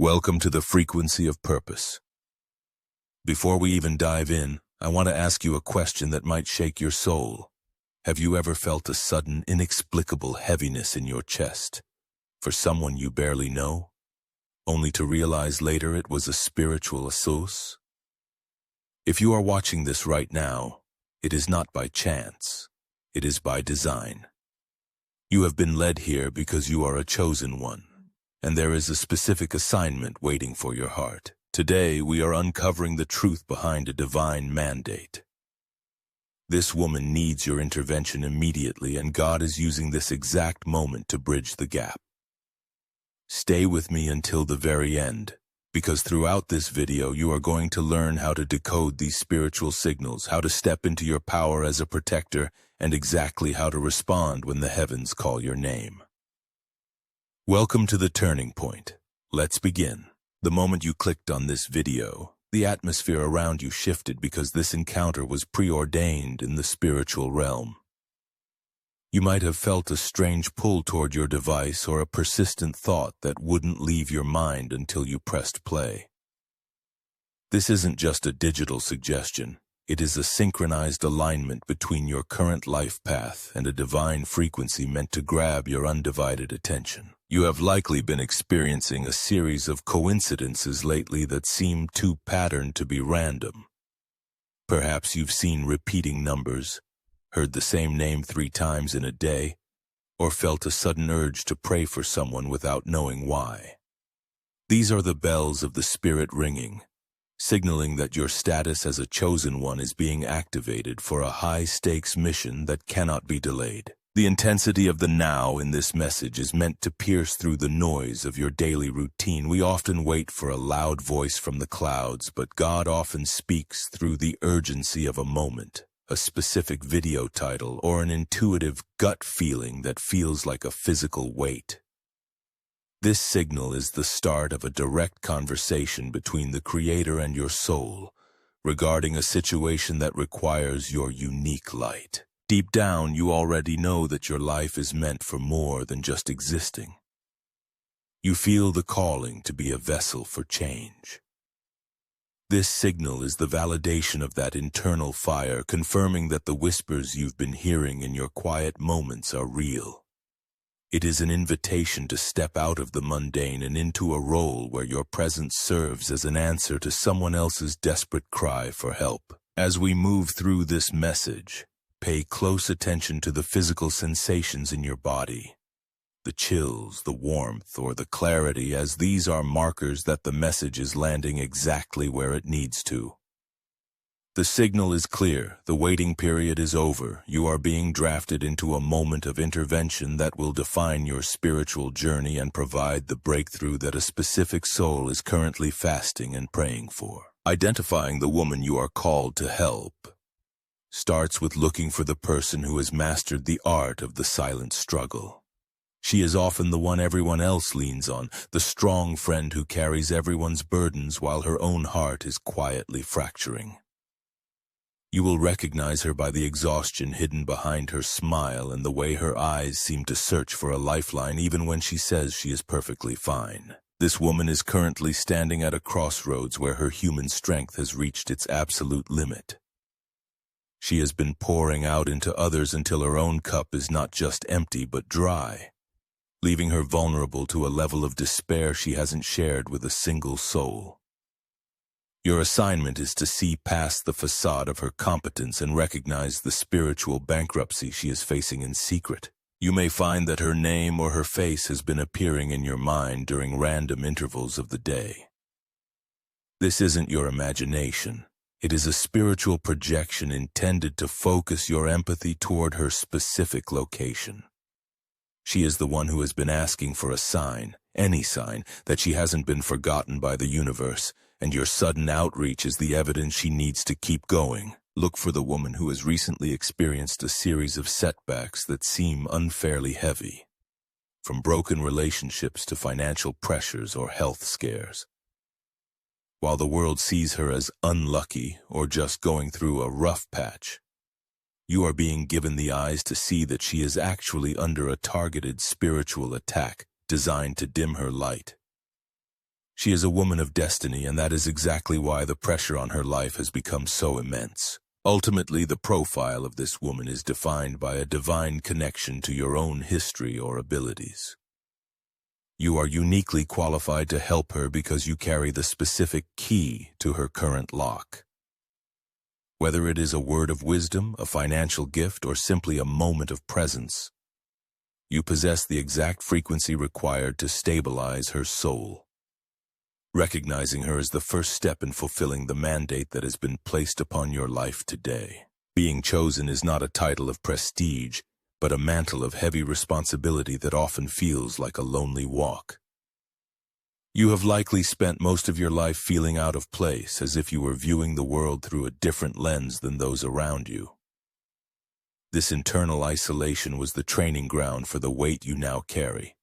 Welcome to the frequency of purpose. Before we even dive in, I want to ask you a question that might shake your soul. Have you ever felt a sudden, inexplicable heaviness in your chest for someone you barely know, only to realize later it was a spiritual source? If you are watching this right now, it is not by chance. It is by design. You have been led here because you are a chosen one, and there is a specific assignment waiting for your heart. Today, we are uncovering the truth behind a divine mandate. This woman needs your intervention immediately, and God is using this exact moment to bridge the gap. Stay with me until the very end, because throughout this video, you are going to learn how to decode these spiritual signals, how to step into your power as a protector, and exactly how to respond when the heavens call your name. Welcome to the turning point. Let's begin. The moment you clicked on this video, the atmosphere around you shifted because this encounter was preordained in the spiritual realm. You might have felt a strange pull toward your device or a persistent thought that wouldn't leave your mind until you pressed play. This isn't just a digital suggestion. It is a synchronized alignment between your current life path and a divine frequency meant to grab your undivided attention. You have likely been experiencing a series of coincidences lately that seem too patterned to be random. Perhaps you've seen repeating numbers, heard the same name 3 times in a day, or felt a sudden urge to pray for someone without knowing why. These are the bells of the spirit ringing, signaling that your status as a chosen one is being activated for a high-stakes mission that cannot be delayed. The intensity of the now in this message is meant to pierce through the noise of your daily routine. We often wait for a loud voice from the clouds, but God often speaks through the urgency of a moment, a specific video title, or an intuitive gut feeling that feels like a physical weight. This signal is the start of a direct conversation between the Creator and your soul regarding a situation that requires your unique light. Deep down, you already know that your life is meant for more than just existing. You feel the calling to be a vessel for change. This signal is the validation of that internal fire, confirming that the whispers you've been hearing in your quiet moments are real. It is an invitation to step out of the mundane and into a role where your presence serves as an answer to someone else's desperate cry for help. As we move through this message, pay close attention to the physical sensations in your body, the chills, the warmth, or the clarity, as these are markers that the message is landing exactly where it needs to. The signal is clear. The waiting period is over. You are being drafted into a moment of intervention that will define your spiritual journey and provide the breakthrough that a specific soul is currently fasting and praying for. Identifying the woman you are called to help starts with looking for the person who has mastered the art of the silent struggle. She is often the one everyone else leans on, the strong friend who carries everyone's burdens while her own heart is quietly fracturing. You will recognize her by the exhaustion hidden behind her smile and the way her eyes seem to search for a lifeline even when she says she is perfectly fine. This woman is currently standing at a crossroads where her human strength has reached its absolute limit. She has been pouring out into others until her own cup is not just empty but dry, leaving her vulnerable to a level of despair she hasn't shared with a single soul. Your assignment is to see past the facade of her competence and recognize the spiritual bankruptcy she is facing in secret. You may find that her name or her face has been appearing in your mind during random intervals of the day. This isn't your imagination. It is a spiritual projection intended to focus your empathy toward her specific location. She is the one who has been asking for a sign, any sign, that she hasn't been forgotten by the universe, and your sudden outreach is the evidence she needs to keep going. Look for the woman who has recently experienced a series of setbacks that seem unfairly heavy, from broken relationships to financial pressures or health scares. While the world sees her as unlucky or just going through a rough patch, you are being given the eyes to see that she is actually under a targeted spiritual attack designed to dim her light. She is a woman of destiny, and that is exactly why the pressure on her life has become so immense. Ultimately, the profile of this woman is defined by a divine connection to your own history or abilities. You are uniquely qualified to help her because you carry the specific key to her current lock. Whether it is a word of wisdom, a financial gift, or simply a moment of presence, you possess the exact frequency required to stabilize her soul. Recognizing her is the first step in fulfilling the mandate that has been placed upon your life today. Being chosen is not a title of prestige, but a mantle of heavy responsibility that often feels like a lonely walk. You have likely spent most of your life feeling out of place, as if you were viewing the world through a different lens than those around you. This internal isolation was the training ground for the weight you now carry,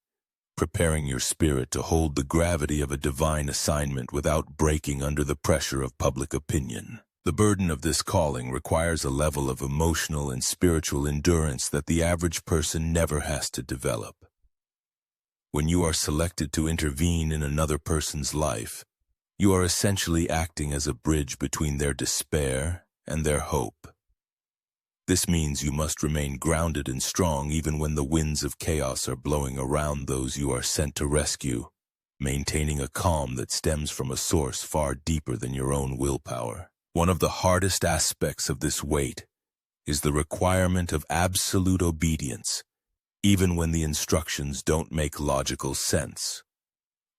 preparing your spirit to hold the gravity of a divine assignment without breaking under the pressure of public opinion. The burden of this calling requires a level of emotional and spiritual endurance that the average person never has to develop. When you are selected to intervene in another person's life, you are essentially acting as a bridge between their despair and their hope. This means you must remain grounded and strong even when the winds of chaos are blowing around those you are sent to rescue, maintaining a calm that stems from a source far deeper than your own willpower. One of the hardest aspects of this weight is the requirement of absolute obedience, even when the instructions don't make logical sense.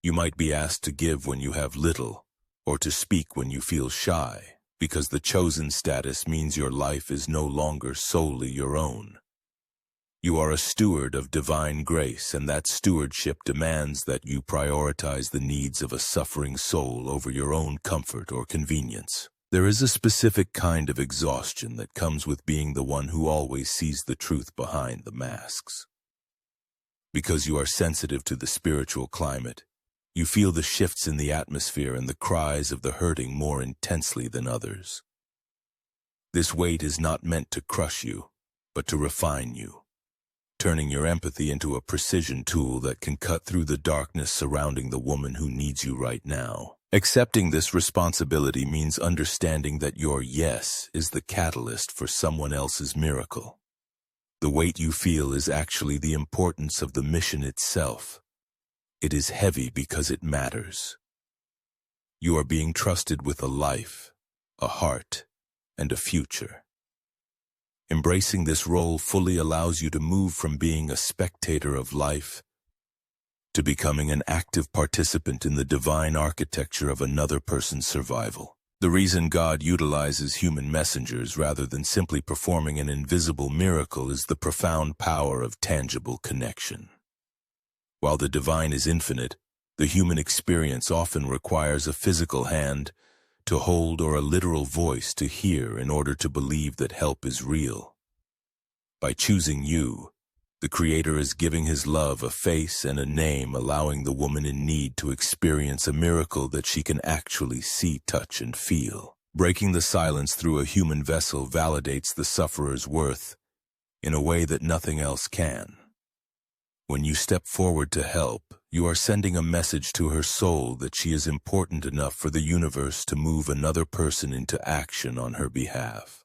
You might be asked to give when you have little, or to speak when you feel shy, because the chosen status means your life is no longer solely your own. You are a steward of divine grace, and that stewardship demands that you prioritize the needs of a suffering soul over your own comfort or convenience. There is a specific kind of exhaustion that comes with being the one who always sees the truth behind the masks. Because you are sensitive to the spiritual climate, you feel the shifts in the atmosphere and the cries of the hurting more intensely than others. This weight is not meant to crush you, but to refine you, turning your empathy into a precision tool that can cut through the darkness surrounding the woman who needs you right now. Accepting this responsibility means understanding that your yes is the catalyst for someone else's miracle. The weight you feel is actually the importance of the mission itself. It is heavy because it matters. You are being trusted with a life, a heart, and a future. Embracing this role fully allows you to move from being a spectator of life to becoming an active participant in the divine architecture of another person's survival. The reason God utilizes human messengers rather than simply performing an invisible miracle is the profound power of tangible connection. While the divine is infinite, the human experience often requires a physical hand to hold or a literal voice to hear in order to believe that help is real. By choosing you, the Creator is giving His love a face and a name, allowing the woman in need to experience a miracle that she can actually see, touch, and feel. Breaking the silence through a human vessel validates the sufferer's worth in a way that nothing else can. When you step forward to help, you are sending a message to her soul that she is important enough for the universe to move another person into action on her behalf.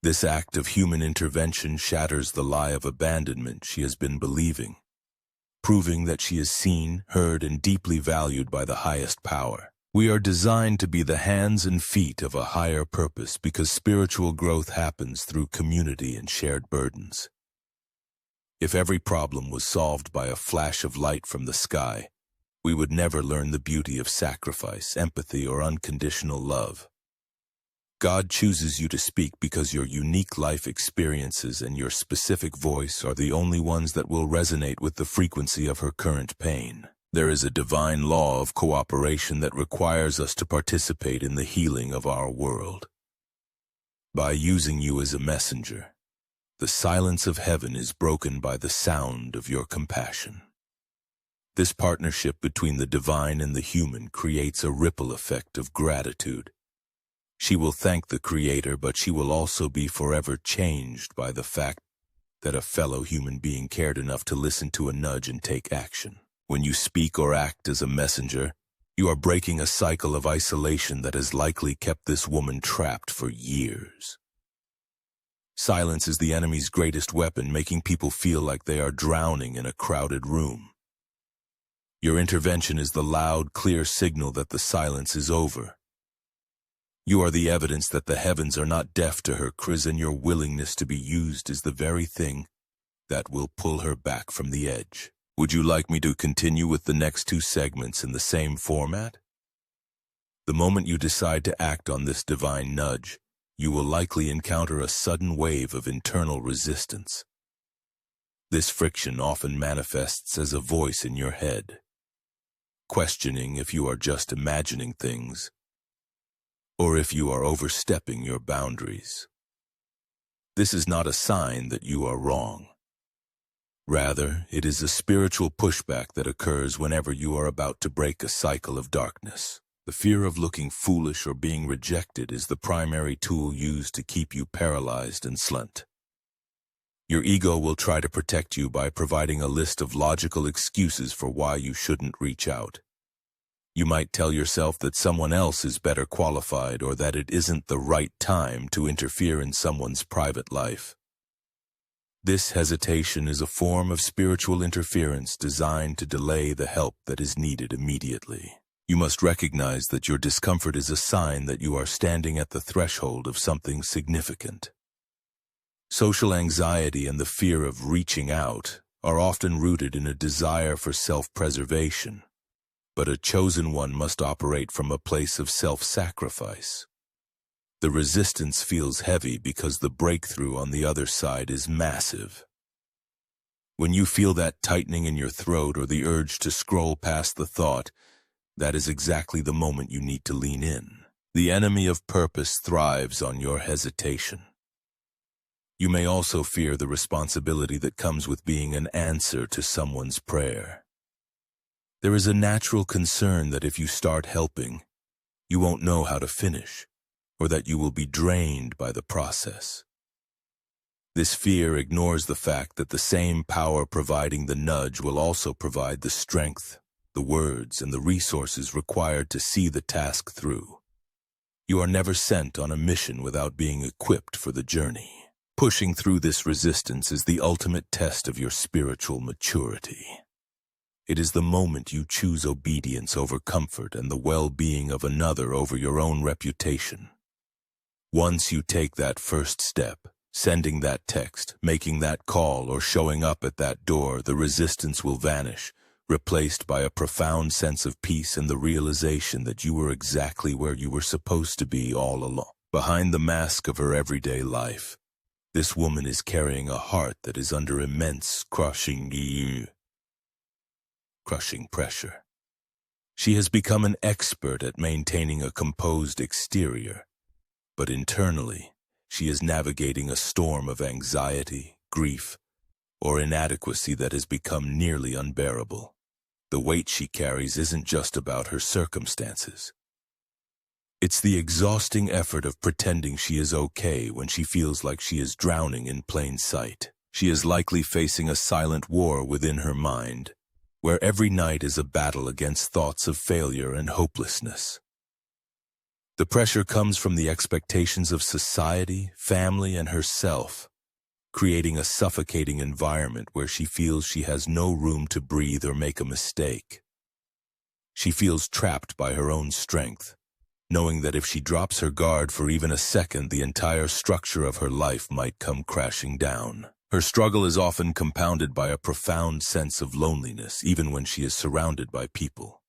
This act of human intervention shatters the lie of abandonment she has been believing, proving that she is seen, heard, and deeply valued by the highest power. We are designed to be the hands and feet of a higher purpose because spiritual growth happens through community and shared burdens. If every problem was solved by a flash of light from the sky, we would never learn the beauty of sacrifice, empathy, or unconditional love. God chooses you to speak because your unique life experiences and your specific voice are the only ones that will resonate with the frequency of her current pain. There is a divine law of cooperation that requires us to participate in the healing of our world. By using you as a messenger, the silence of heaven is broken by the sound of your compassion. This partnership between the divine and the human creates a ripple effect of gratitude. She will thank the Creator, but she will also be forever changed by the fact that a fellow human being cared enough to listen to a nudge and take action. When you speak or act as a messenger, You are breaking a cycle of isolation that has likely kept this woman trapped for years. Silence is the enemy's greatest weapon, making people feel like they are drowning in a crowded room. Your intervention is the loud, clear signal that the silence is over. You are the evidence that the heavens are not deaf to her cries, and your willingness to be used is the very thing that will pull her back from the edge. Would you like me to continue with the next 2 segments in the same format? The moment you decide to act on this divine nudge, you will likely encounter a sudden wave of internal resistance. This friction often manifests as a voice in your head, questioning if you are just imagining things, or if you are overstepping your boundaries. This is not a sign that you are wrong. Rather, it is a spiritual pushback that occurs whenever you are about to break a cycle of darkness. The fear of looking foolish or being rejected is the primary tool used to keep you paralyzed and slumped. Your ego will try to protect you by providing a list of logical excuses for why you shouldn't reach out. You might tell yourself that someone else is better qualified, or that it isn't the right time to interfere in someone's private life. This hesitation is a form of spiritual interference designed to delay the help that is needed immediately. You must recognize that your discomfort is a sign that you are standing at the threshold of something significant. Social anxiety and the fear of reaching out are often rooted in a desire for self-preservation, but a chosen one must operate from a place of self-sacrifice. The resistance feels heavy because the breakthrough on the other side is massive. When you feel that tightening in your throat or the urge to scroll past the thought, that is exactly the moment you need to lean in. The enemy of purpose thrives on your hesitation. You may also fear the responsibility that comes with being an answer to someone's prayer. There is a natural concern that if you start helping, you won't know how to finish, or that you will be drained by the process. This fear ignores the fact that the same power providing the nudge will also provide the strength, the words, and the resources required to see the task through. You are never sent on a mission without being equipped for the journey. Pushing through this resistance is the ultimate test of your spiritual maturity. It is the moment you choose obedience over comfort and the well-being of another over your own reputation. Once you take that first step, sending that text, making that call, or showing up at that door, the resistance will vanish, replaced by a profound sense of peace and the realization that you were exactly where you were supposed to be all along. Behind the mask of her everyday life, this woman is carrying a heart that is under immense, crushing pressure. She has become an expert at maintaining a composed exterior, but internally, she is navigating a storm of anxiety, grief, or inadequacy that has become nearly unbearable. The weight she carries isn't just about her circumstances. It's the exhausting effort of pretending she is okay when she feels like she is drowning in plain sight. She is likely facing a silent war within her mind, where every night is a battle against thoughts of failure and hopelessness. The pressure comes from the expectations of society, family, and herself, creating a suffocating environment where she feels she has no room to breathe or make a mistake. She feels trapped by her own strength, knowing that if she drops her guard for even a second, the entire structure of her life might come crashing down. Her struggle is often compounded by a profound sense of loneliness, even when she is surrounded by people.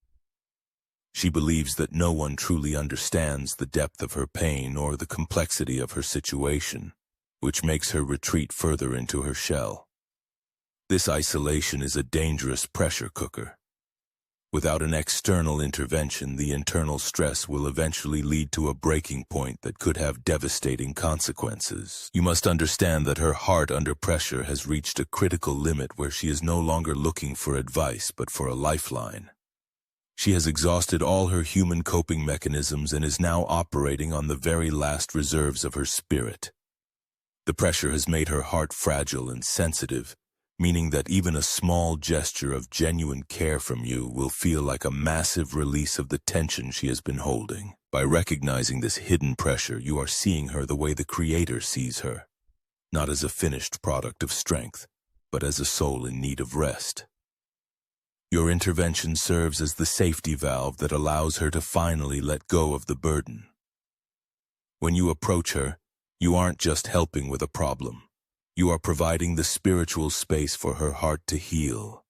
She believes that no one truly understands the depth of her pain or the complexity of her situation, which makes her retreat further into her shell. This isolation is a dangerous pressure cooker. Without an external intervention, the internal stress will eventually lead to a breaking point that could have devastating consequences. You must understand that her heart under pressure has reached a critical limit where she is no longer looking for advice but for a lifeline. She has exhausted all her human coping mechanisms and is now operating on the very last reserves of her spirit. The pressure has made her heart fragile and sensitive, meaning that even a small gesture of genuine care from you will feel like a massive release of the tension she has been holding. By recognizing this hidden pressure, you are seeing her the way the Creator sees her, not as a finished product of strength, but as a soul in need of rest. Your intervention serves as the safety valve that allows her to finally let go of the burden. When you approach her, you aren't just helping with a problem. You are providing the spiritual space for her heart to heal,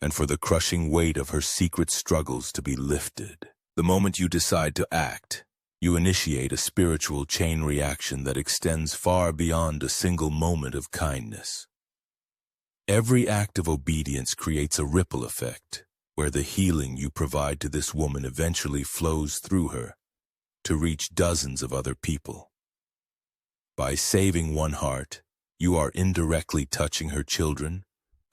and for the crushing weight of her secret struggles to be lifted. The moment you decide to act, you initiate a spiritual chain reaction that extends far beyond a single moment of kindness. Every act of obedience creates a ripple effect, where the healing you provide to this woman eventually flows through her to reach dozens of other people. By saving one heart, you are indirectly touching her children,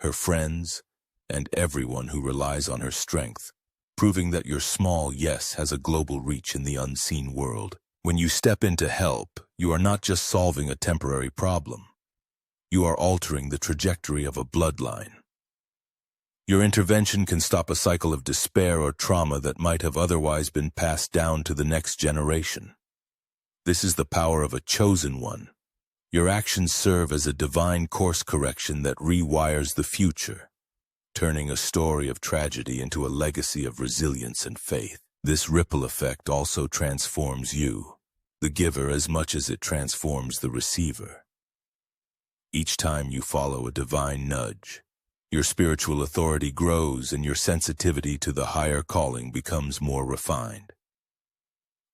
her friends, and everyone who relies on her strength, proving that your small yes has a global reach in the unseen world. When you step in to help, you are not just solving a temporary problem. You are altering the trajectory of a bloodline. Your intervention can stop a cycle of despair or trauma that might have otherwise been passed down to the next generation. This is the power of a chosen one. Your actions serve as a divine course correction that rewires the future, turning a story of tragedy into a legacy of resilience and faith. This ripple effect also transforms you, the giver, as much as it transforms the receiver. Each time you follow a divine nudge, your spiritual authority grows and your sensitivity to the higher calling becomes more refined.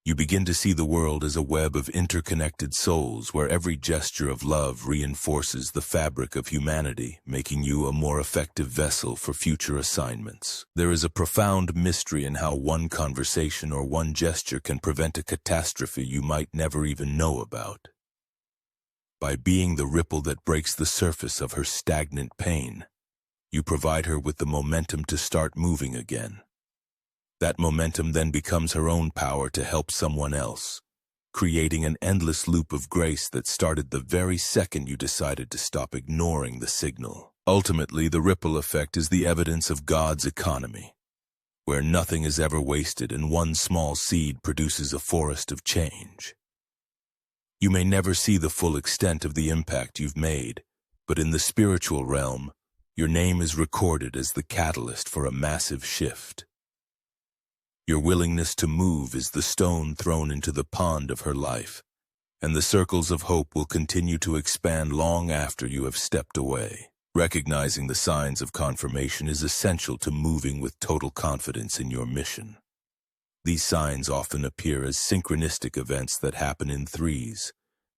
You begin to see the world as a web of interconnected souls where every gesture of love reinforces the fabric of humanity, making you a more effective vessel for future assignments. There is a profound mystery in how one conversation or one gesture can prevent a catastrophe you might never even know about. By being the ripple that breaks the surface of her stagnant pain, you provide her with the momentum to start moving again. That momentum then becomes her own power to help someone else, creating an endless loop of grace that started the very second you decided to stop ignoring the signal. Ultimately, the ripple effect is the evidence of God's economy, where nothing is ever wasted and one small seed produces a forest of change. You may never see the full extent of the impact you've made, but in the spiritual realm, your name is recorded as the catalyst for a massive shift. Your willingness to move is the stone thrown into the pond of her life, and the circles of hope will continue to expand long after you have stepped away. Recognizing the signs of confirmation is essential to moving with total confidence in your mission. These signs often appear as synchronistic events that happen in threes,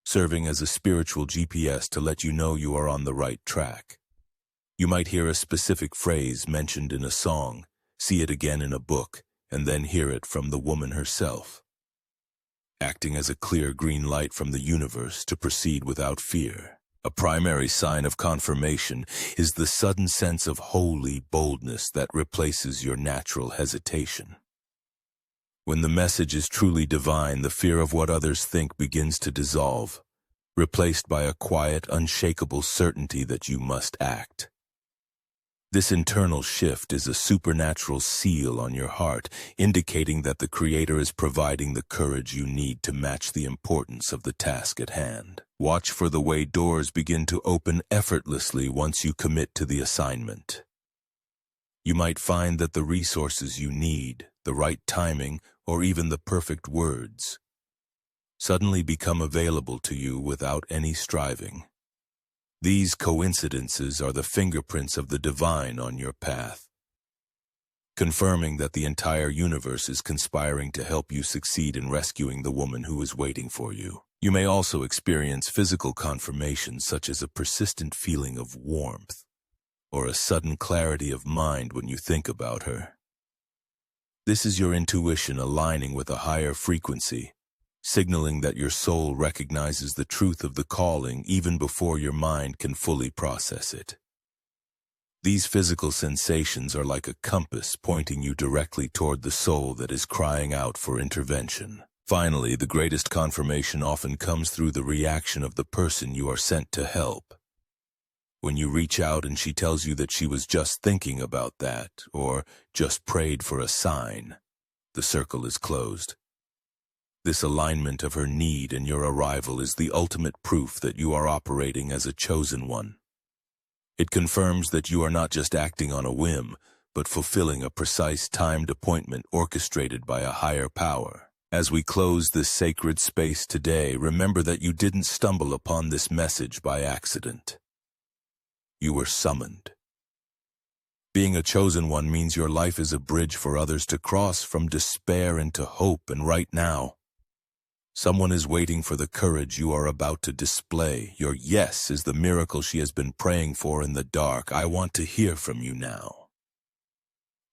serving as a spiritual GPS to let you know you are on the right track. You might hear a specific phrase mentioned in a song, see it again in a book, and then hear it from the woman herself, acting as a clear green light from the universe to proceed without fear. A primary sign of confirmation is the sudden sense of holy boldness that replaces your natural hesitation. When the message is truly divine, the fear of what others think begins to dissolve, replaced by a quiet, unshakable certainty that you must act. This internal shift is a supernatural seal on your heart, indicating that the Creator is providing the courage you need to match the importance of the task at hand. Watch for the way doors begin to open effortlessly once you commit to the assignment. You might find that the resources you need, the right timing, or even the perfect words, suddenly become available to you without any striving. These coincidences are the fingerprints of the divine on your path, confirming that the entire universe is conspiring to help you succeed in rescuing the woman who is waiting for you. You may also experience physical confirmation, such as a persistent feeling of warmth or a sudden clarity of mind when you think about her. This is your intuition aligning with a higher frequency, signaling that your soul recognizes the truth of the calling even before your mind can fully process it. These physical sensations are like a compass pointing you directly toward the soul that is crying out for intervention. Finally, the greatest confirmation often comes through the reaction of the person you are sent to help. When you reach out and she tells you that she was just thinking about that, or just prayed for a sign, the circle is closed. This alignment of her need and your arrival is the ultimate proof that you are operating as a chosen one. It confirms that you are not just acting on a whim, but fulfilling a precise timed appointment orchestrated by a higher power. As we close this sacred space today, remember that you didn't stumble upon this message by accident. You were summoned. Being a chosen one means your life is a bridge for others to cross from despair into hope, and right now, someone is waiting for the courage you are about to display. Your yes is the miracle she has been praying for in the dark. I want to hear from you now.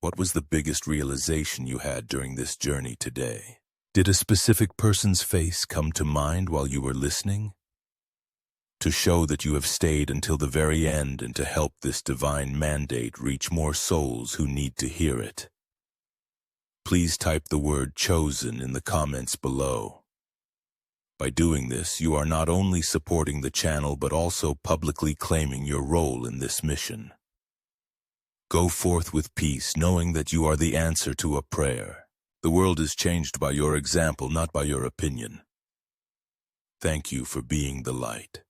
What was the biggest realization you had during this journey today? Did a specific person's face come to mind while you were listening? To show that you have stayed until the very end and to help this divine mandate reach more souls who need to hear it. Please type the word chosen in the comments below. By doing this, you are not only supporting the channel but also publicly claiming your role in this mission. Go forth with peace, knowing that you are the answer to a prayer. The world is changed by your example, not by your opinion. Thank you for being the light.